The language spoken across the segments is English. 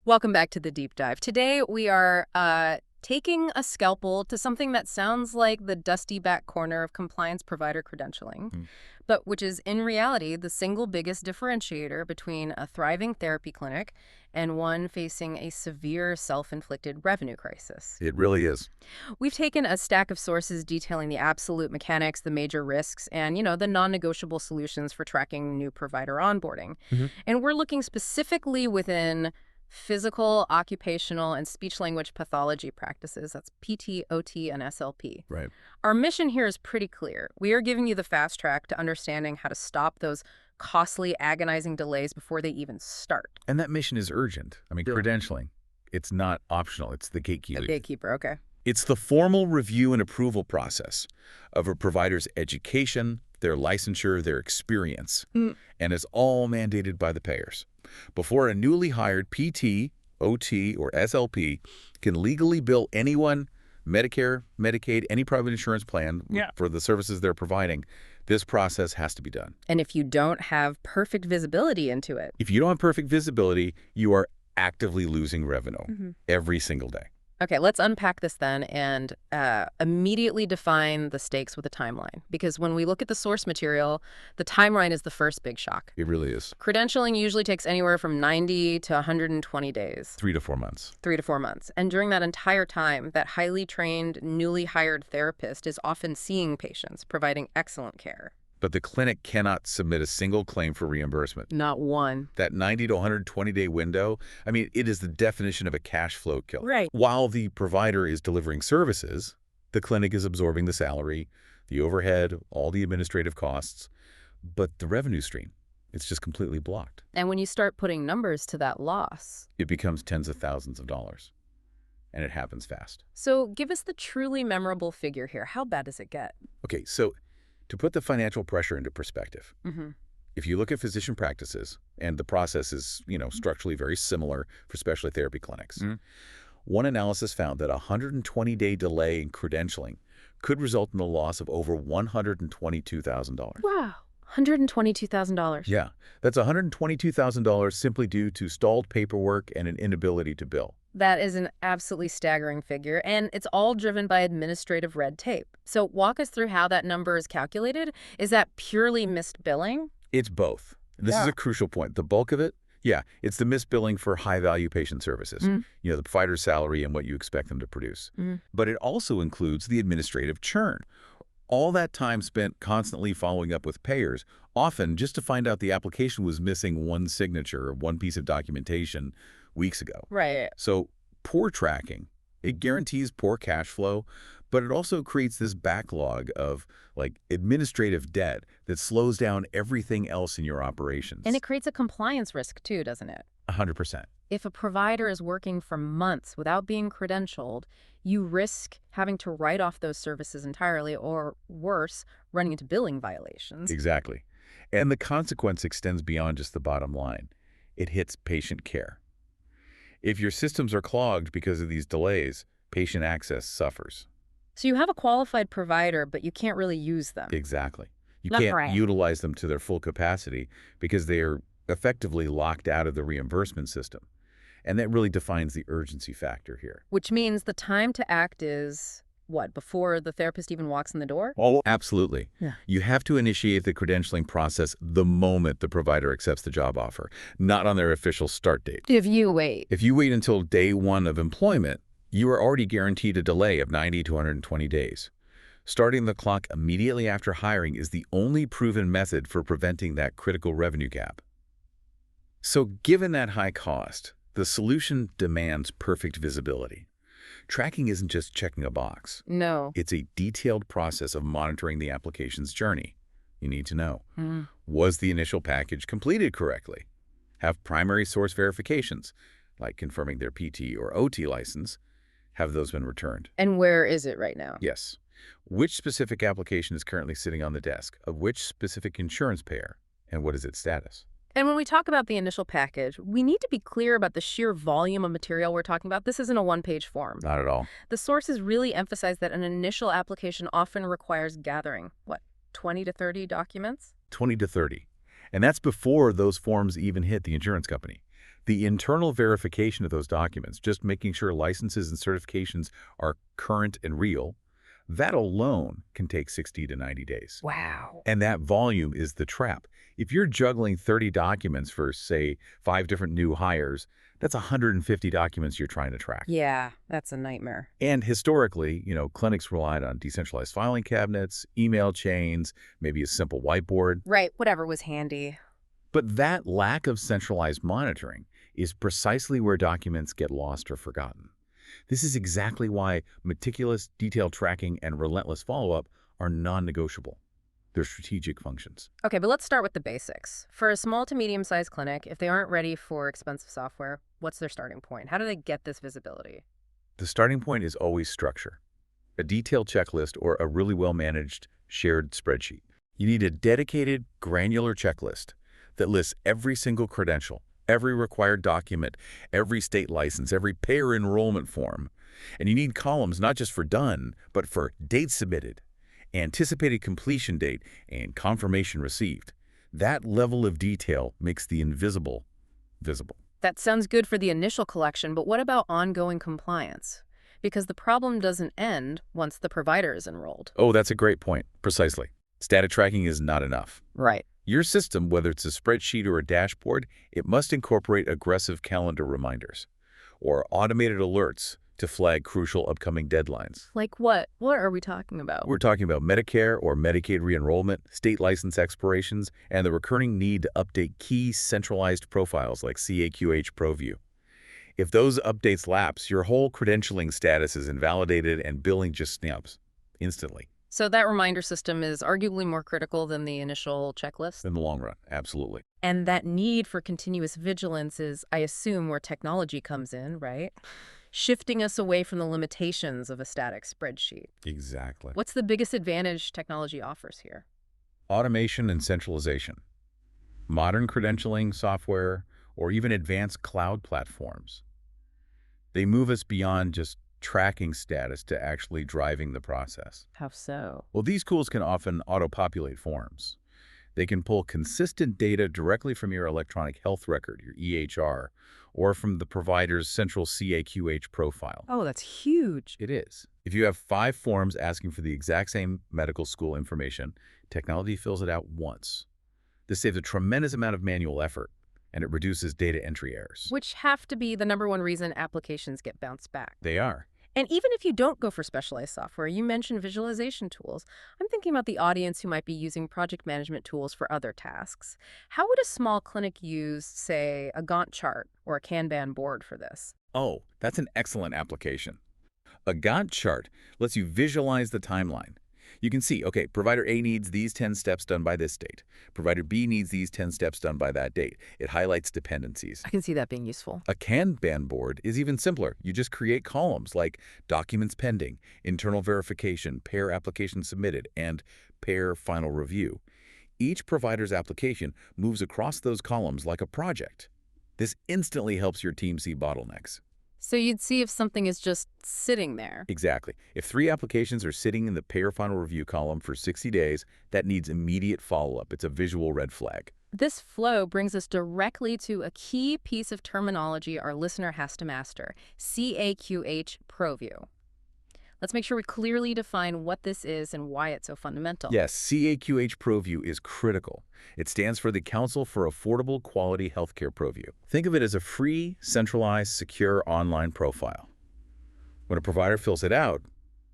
Welcome back to the deep dive. Today we are taking a scalpel to something that sounds like the dusty back corner of compliance provider credentialing, but which is in reality the single biggest differentiator between a thriving therapy clinic and one facing a severe self-inflicted revenue crisis. It really is. We've taken a stack of sources detailing the absolute mechanics, the major risks, and, the non-negotiable solutions for tracking new provider onboarding. And we're looking specifically within physical, occupational, and speech-language pathology practices. That's PT, OT, and SLP. Right. Our mission here is pretty clear. We are giving you the fast track to understanding how to stop those costly, agonizing delays before they even start. And that mission is urgent. I mean, credentialing, it's not optional. It's the gatekeeper. A gatekeeper, okay. It's the formal review and approval process of a provider's education, their licensure, their experience, and it's all mandated by the payers. Before a newly hired PT, OT, or SLP can legally bill anyone, Medicare, Medicaid, any private insurance plan for the services they're providing, this process has to be done. And if you don't have perfect visibility into it. If you don't have perfect visibility, you are actively losing revenue every single day. Okay, let's unpack this then and immediately define the stakes with a timeline. Because when we look at the source material, the timeline is the first big shock. It really is. Credentialing usually takes anywhere from 90 to 120 days. 3 to 4 months. 3 to 4 months. And during that entire time, that highly trained, newly hired therapist is often seeing patients, providing excellent care. But the clinic cannot submit a single claim for reimbursement. Not one. That 90 to 120-day window, I mean, it is the definition of a cash flow killer. Right. While the provider is delivering services, the clinic is absorbing the salary, the overhead, all the administrative costs, but the revenue stream, it's just completely blocked. And when you start putting numbers to that loss, it becomes tens of thousands of dollars, and it happens fast. So give us the truly memorable figure here. How bad does it get? Okay, so to put the financial pressure into perspective, if you look at physician practices, and the process is, structurally very similar for specialty therapy clinics, one analysis found that a 120-day delay in credentialing could result in the loss of over $122,000. Wow, $122,000. Yeah, that's $122,000 simply due to stalled paperwork and an inability to bill. That is an absolutely staggering figure, and it's all driven by administrative red tape. So walk us through how that number is calculated. Is that purely missed billing? It's both. This is a crucial point. The bulk of it, it's the missed billing for high-value patient services, the provider's salary and what you expect them to produce. But it also includes the administrative churn. All that time spent constantly following up with payers, often just to find out the application was missing one signature or one piece of documentation weeks ago. Right. So poor tracking, it guarantees poor cash flow, but it also creates this backlog of administrative debt that slows down everything else in your operations. And it creates a compliance risk too, doesn't it? 100%. If a provider is working for months without being credentialed, you risk having to write off those services entirely, or worse, running into billing violations. Exactly. And the consequence extends beyond just the bottom line. It hits patient care. If your systems are clogged because of these delays, patient access suffers. So you have a qualified provider, but you can't really use them. Exactly. You That's can't right. utilize them to their full capacity because they are effectively locked out of the reimbursement system. And that really defines the urgency factor here. Which means the time to act is, what, before the therapist even walks in the door? Oh, absolutely. Yeah. You have to initiate the credentialing process the moment the provider accepts the job offer, not on their official start date. If you wait. If you wait until day one of employment, you are already guaranteed a delay of 90 to 120 days. Starting the clock immediately after hiring is the only proven method for preventing that critical revenue gap. So given that high cost, the solution demands perfect visibility. Tracking isn't just checking a box. No. It's a detailed process of monitoring the application's journey. You need to know, was the initial package completed correctly? Have primary source verifications, like confirming their PT or OT license, have those been returned? And where is it right now? Yes. Which specific application is currently sitting on the desk of which specific insurance payer, and what is its status? And when we talk about the initial package, we need to be clear about the sheer volume of material we're talking about. This isn't a one-page form. Not at all. The sources really emphasize that an initial application often requires gathering, 20 to 30 documents? 20 to 30. And that's before those forms even hit the insurance company. The internal verification of those documents, just making sure licenses and certifications are current and real, that alone can take 60 to 90 days. Wow. And that volume is the trap. If you're juggling 30 documents for, say, 5 different new hires, that's 150 documents you're trying to track. Yeah, that's a nightmare. And historically, clinics relied on decentralized filing cabinets, email chains, maybe a simple whiteboard. Right, whatever was handy. But that lack of centralized monitoring is precisely where documents get lost or forgotten. This is exactly why meticulous, detailed tracking and relentless follow-up are non-negotiable. They're strategic functions. Okay, but let's start with the basics. For a small to medium-sized clinic, if they aren't ready for expensive software, what's their starting point? How do they get this visibility? The starting point is always structure. A detailed checklist or a really well-managed shared spreadsheet. You need a dedicated, granular checklist that lists every single credential, every required document, every state license, every payer enrollment form. And you need columns not just for done, but for date submitted, anticipated completion date, and confirmation received. That level of detail makes the invisible visible. That sounds good for the initial collection, but what about ongoing compliance? Because the problem doesn't end once the provider is enrolled. Oh, that's a great point. Precisely. Static tracking is not enough. Right. Your system, whether it's a spreadsheet or a dashboard, it must incorporate aggressive calendar reminders or automated alerts to flag crucial upcoming deadlines. Like what? What are we talking about? We're talking about Medicare or Medicaid re-enrollment, state license expirations, and the recurring need to update key centralized profiles like CAQH ProView. If those updates lapse, your whole credentialing status is invalidated and billing just snaps instantly. So that reminder system is arguably more critical than the initial checklist? In the long run, absolutely. And that need for continuous vigilance is, I assume, where technology comes in, right? Shifting us away from the limitations of a static spreadsheet. Exactly. What's the biggest advantage technology offers here? Automation and centralization. Modern credentialing software or even advanced cloud platforms. They move us beyond just tracking status to actually driving the process. How so? Well, these tools can often auto-populate forms. They can pull consistent data directly from your electronic health record, your EHR, or from the provider's central CAQH profile. Oh, that's huge. It is. If you have 5 forms asking for the exact same medical school information, technology fills it out once. This saves a tremendous amount of manual effort, and it reduces data entry errors. Which have to be the #1 reason applications get bounced back. They are. And even if you don't go for specialized software, you mentioned visualization tools. I'm thinking about the audience who might be using project management tools for other tasks. How would a small clinic use, say, a Gantt chart or a Kanban board for this? Oh, that's an excellent application. A Gantt chart lets you visualize the timeline. You can see, okay, provider A needs these 10 steps done by this date. Provider B needs these 10 steps done by that date. It highlights dependencies. I can see that being useful. A Kanban board is even simpler. You just create columns like documents pending, internal verification, payer application submitted, and payer final review. Each provider's application moves across those columns like a project. This instantly helps your team see bottlenecks. So you'd see if something is just sitting there. Exactly. If 3 applications are sitting in the payer final review column for 60 days, that needs immediate follow-up. It's a visual red flag. This flow brings us directly to a key piece of terminology our listener has to master, CAQH ProView. Let's make sure we clearly define what this is and why it's so fundamental. Yes, CAQH ProView is critical. It stands for the Council for Affordable Quality Healthcare ProView. Think of it as a free, centralized, secure online profile. When a provider fills it out,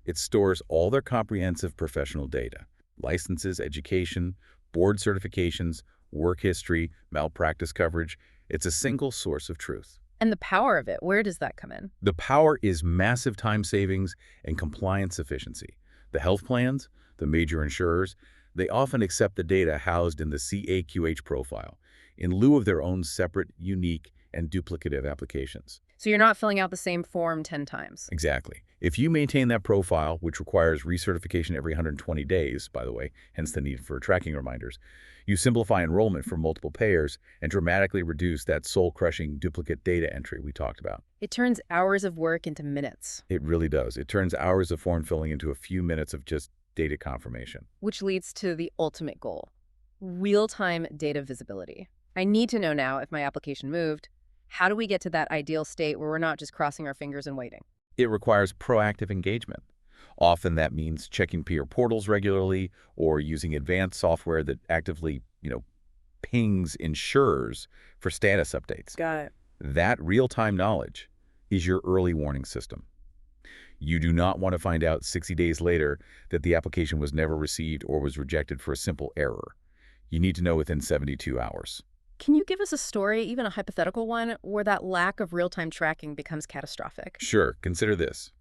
it stores all their comprehensive professional data, licenses, education, board certifications, work history, malpractice coverage. It's a single source of truth. And the power of it, where does that come in? The power is massive time savings and compliance efficiency. The health plans, the major insurers, they often accept the data housed in the CAQH profile in lieu of their own separate, unique, and duplicative applications. So you're not filling out the same form 10 times. Exactly. If you maintain that profile, which requires recertification every 120 days, by the way, hence the need for tracking reminders, you simplify enrollment for multiple payers and dramatically reduce that soul-crushing duplicate data entry we talked about. It turns hours of work into minutes. It really does. It turns hours of form filling into a few minutes of just data confirmation. Which leads to the ultimate goal, real-time data visibility. I need to know now if my application moved, How do we get to that ideal state where we're not just crossing our fingers and waiting? It requires proactive engagement. Often that means checking peer portals regularly or using advanced software that actively, pings insurers for status updates. Got it. That real-time knowledge is your early warning system. You do not want to find out 60 days later that the application was never received or was rejected for a simple error. You need to know within 72 hours. Can you give us a story, even a hypothetical one, where that lack of real-time tracking becomes catastrophic? Sure, consider this.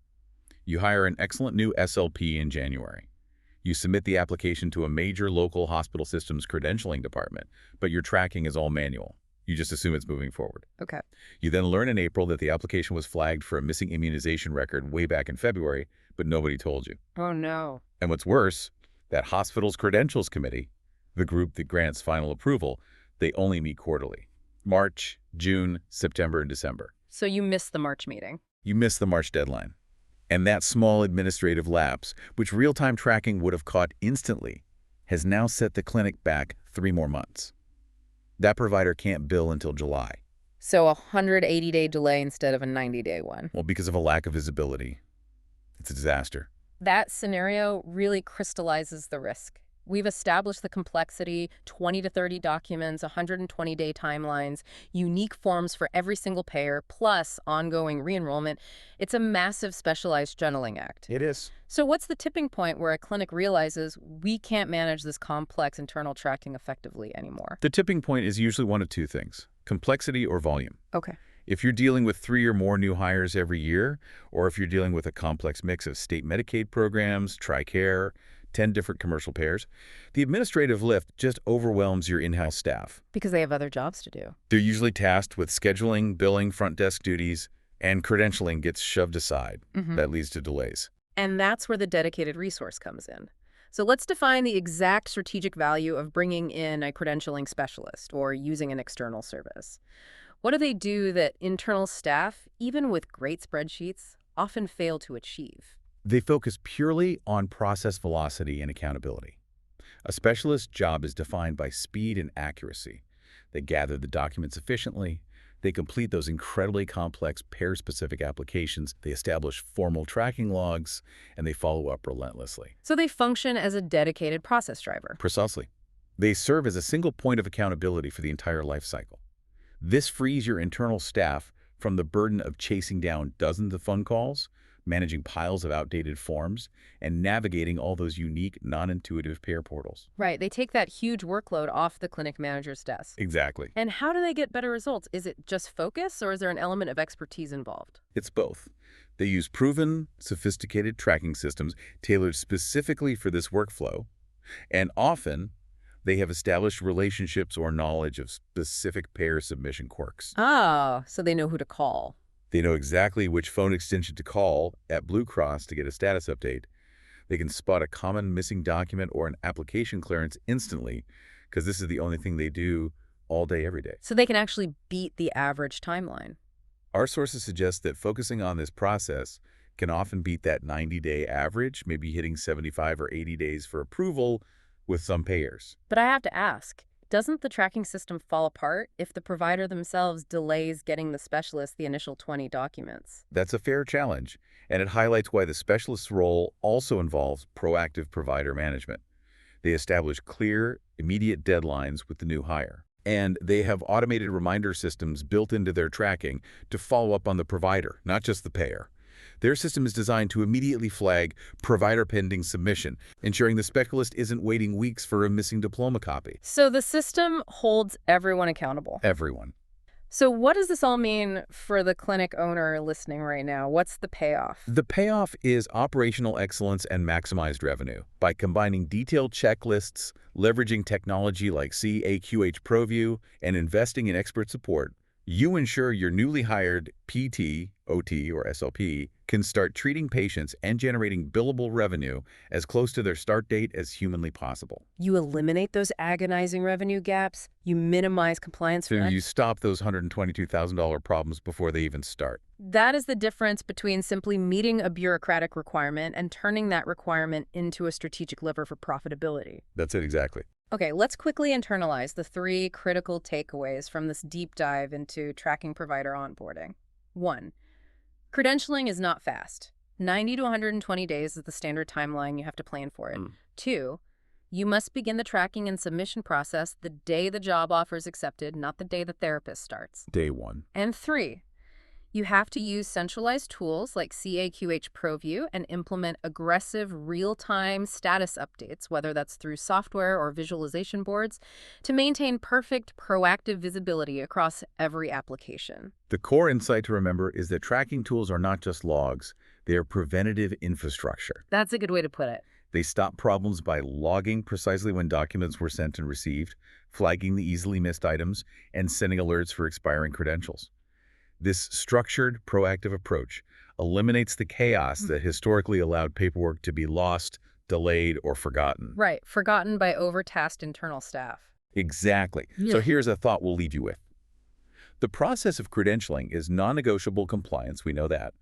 You hire an excellent new SLP in January. You submit the application to a major local hospital system's credentialing department, but your tracking is all manual. You just assume it's moving forward. Okay. You then learn in April that the application was flagged for a missing immunization record way back in February, but nobody told you. Oh, no. And what's worse, that hospital's credentials committee, the group that grants final approval, they only meet quarterly. March, June, September, and December. So you missed the March meeting. You missed the March deadline. And that small administrative lapse, which real-time tracking would have caught instantly, has now set the clinic back 3 more months. That provider can't bill until July. So a 180-day delay instead of a 90-day one. Well, because of a lack of visibility. It's a disaster. That scenario really crystallizes the risk. We've established the complexity, 20 to 30 documents, 120-day timelines, unique forms for every single payer, plus ongoing re-enrollment. It's a massive specialized juggling act. It is. So what's the tipping point where a clinic realizes we can't manage this complex internal tracking effectively anymore? The tipping point is usually one of two things: complexity or volume. Okay. If you're dealing with 3 or more new hires every year, or if you're dealing with a complex mix of state Medicaid programs, TRICARE, 10 different commercial payers, the administrative lift just overwhelms your in-house staff. Because they have other jobs to do. They're usually tasked with scheduling, billing, front desk duties, and credentialing gets shoved aside. That leads to delays. And that's where the dedicated resource comes in. So let's define the exact strategic value of bringing in a credentialing specialist or using an external service. What do they do that internal staff, even with great spreadsheets, often fail to achieve? They focus purely on process velocity and accountability. A specialist's job is defined by speed and accuracy. They gather the documents efficiently. They complete those incredibly complex payer-specific applications. They establish formal tracking logs, and they follow up relentlessly. So they function as a dedicated process driver. Precisely. They serve as a single point of accountability for the entire life cycle. This frees your internal staff from the burden of chasing down dozens of phone calls, managing piles of outdated forms, and navigating all those unique, non-intuitive payer portals. Right. They take that huge workload off the clinic manager's desk. Exactly. And how do they get better results? Is it just focus, or is there an element of expertise involved? It's both. They use proven, sophisticated tracking systems tailored specifically for this workflow, and often they have established relationships or knowledge of specific payer submission quirks. Oh, so they know who to call. They know exactly which phone extension to call at Blue Cross to get a status update. They can spot a common missing document or an application clearance instantly, because this is the only thing they do all day, every day. So they can actually beat the average timeline. Our sources suggest that focusing on this process can often beat that 90-day average, maybe hitting 75 or 80 days for approval with some payers. But I have to ask, doesn't the tracking system fall apart if the provider themselves delays getting the specialist the initial 20 documents? That's a fair challenge, and it highlights why the specialist's role also involves proactive provider management. They establish clear, immediate deadlines with the new hire. And they have automated reminder systems built into their tracking to follow up on the provider, not just the payer. Their system is designed to immediately flag provider pending submission, ensuring the specialist isn't waiting weeks for a missing diploma copy. So the system holds everyone accountable. Everyone. So what does this all mean for the clinic owner listening right now? What's the payoff? The payoff is operational excellence and maximized revenue. By combining detailed checklists, leveraging technology like CAQH ProView, and investing in expert support, you ensure your newly hired PT, OT, or SLP can start treating patients and generating billable revenue as close to their start date as humanly possible. You eliminate those agonizing revenue gaps. You minimize compliance So risk. you stop those $122,000 problems before they even start. That is the difference between simply meeting a bureaucratic requirement and turning that requirement into a strategic lever for profitability. That's it exactly. Okay, let's quickly internalize the three critical takeaways from this deep dive into tracking provider onboarding. 1. Credentialing is not fast. 90 to 120 days is the standard timeline you have to plan for it. 2. You must begin the tracking and submission process the day the job offer is accepted, not the day the therapist starts. Day 1. And 3. You have to use centralized tools like CAQH ProView and implement aggressive real-time status updates, whether that's through software or visualization boards, to maintain perfect proactive visibility across every application. The core insight to remember is that tracking tools are not just logs, they are preventative infrastructure. That's a good way to put it. They stop problems by logging precisely when documents were sent and received, flagging the easily missed items, and sending alerts for expiring credentials. This structured, proactive approach eliminates the chaos that historically allowed paperwork to be lost, delayed, or forgotten. Right, forgotten by overtasked internal staff. Exactly. So here's a thought we'll leave you with. The process of credentialing is non-negotiable compliance, we know that.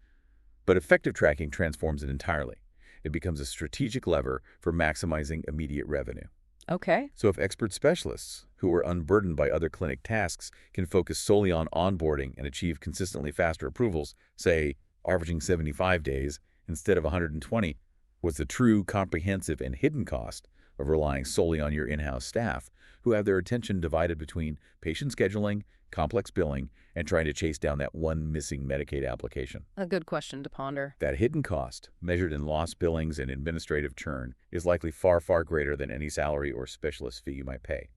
But effective tracking transforms it entirely. It becomes a strategic lever for maximizing immediate revenue. Okay. So if expert specialists, who are unburdened by other clinic tasks, can focus solely on onboarding and achieve consistently faster approvals, say, averaging 75 days instead of 120, what's the true, comprehensive, and hidden cost of relying solely on your in-house staff, who have their attention divided between patient scheduling, complex billing, and trying to chase down that one missing Medicaid application? A good question to ponder. That hidden cost, measured in lost billings and administrative churn, is likely far, far greater than any salary or specialist fee you might pay.